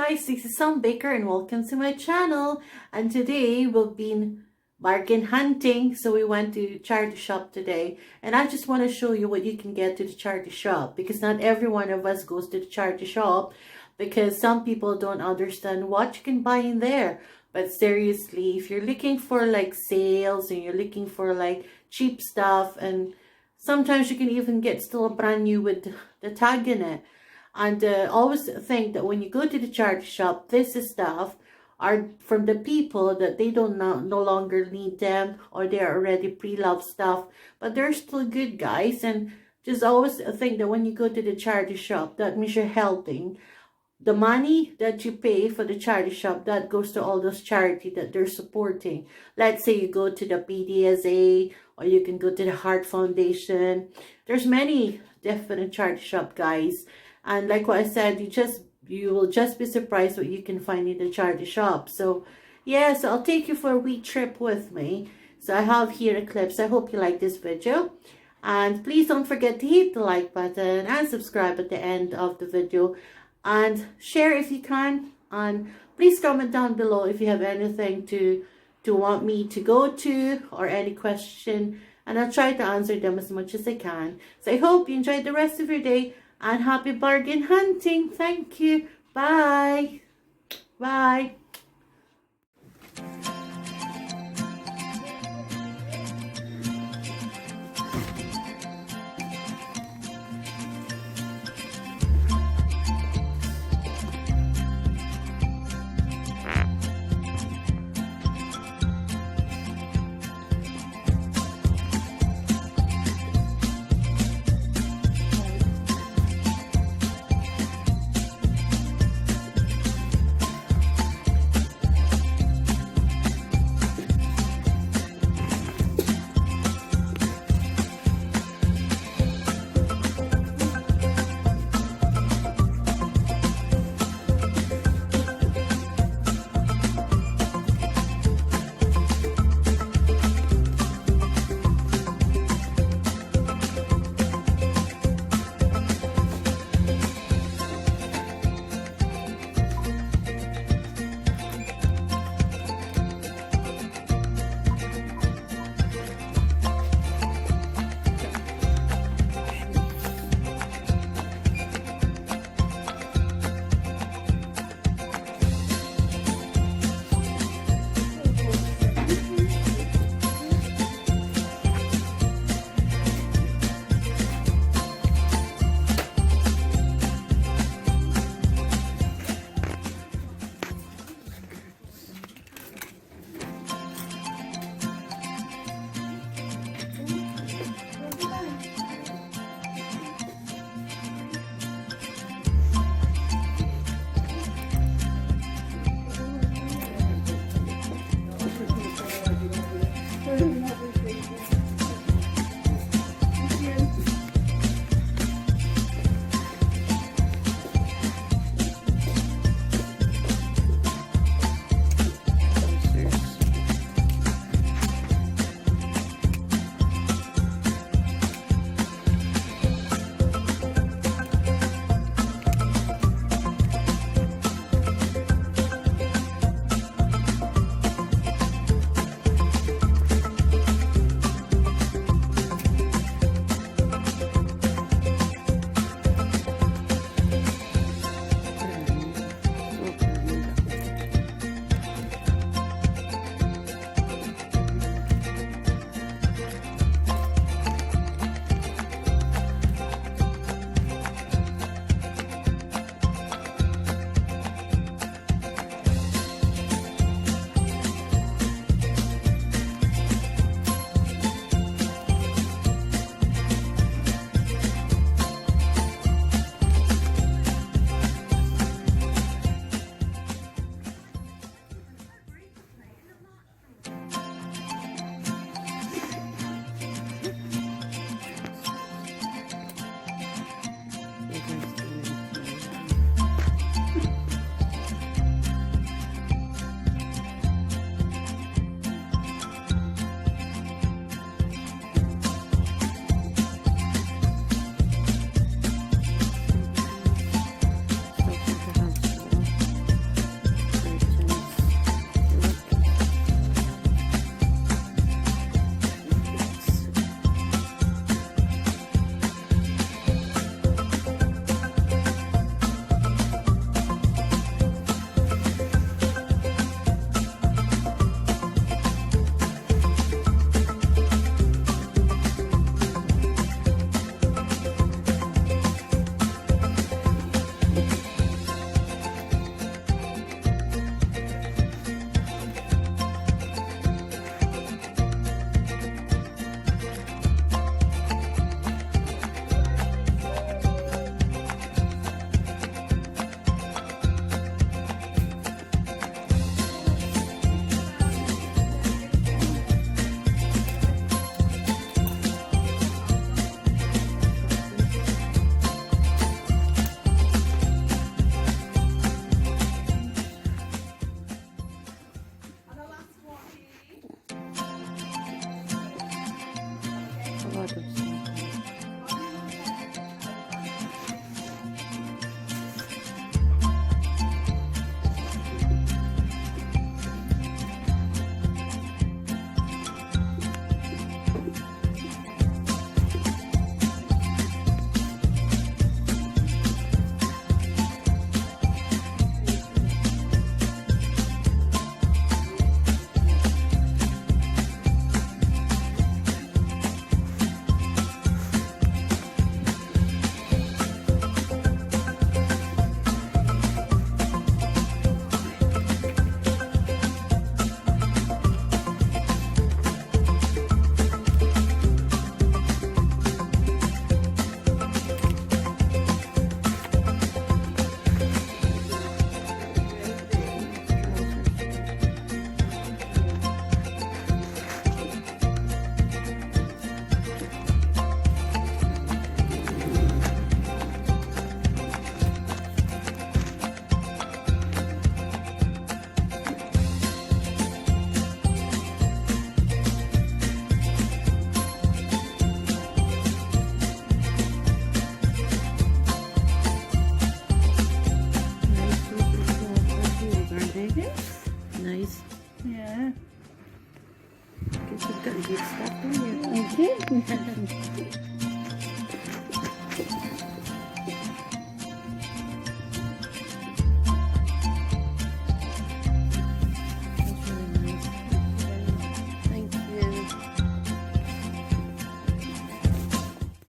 guys, this is Sam Baker and welcome to my channel. And today we've been bargain hunting, so we went to charity shop today. And I just want to show you what you can get to the charity shop, because not every one of us goes to the charity shop, because some people don't understand what you can buy in there. But seriously, if you're looking for like sales and you're looking for like cheap stuff, and sometimes you can even get still brand new with the tag in it. And always think that when you go to the charity shop, this stuff are from the people that they don't no longer need them, or they are already pre-loved stuff, but they're still good, guys. And just always think that when you go to the charity shop, that means you're helping. The money that you pay for the charity shop, that goes to all those charity that they're supporting. Let's say you go to the PDSA, or you can go to the Heart Foundation. There's many different charity shop, guys. And like what I said, you will just be surprised what you can find in the charity shop. So yeah, so I'll take you for a wee trip with me. So I have here a clip. So I hope you like this video. And please don't forget to hit the like button and subscribe at the end of the video. And share if you can. And please comment down below if you have anything to want me to go to, or any question. And I'll try to answer them as much as I can. So I hope you enjoyed the rest of your day. And happy bargain hunting. Thank you. Bye. Bye.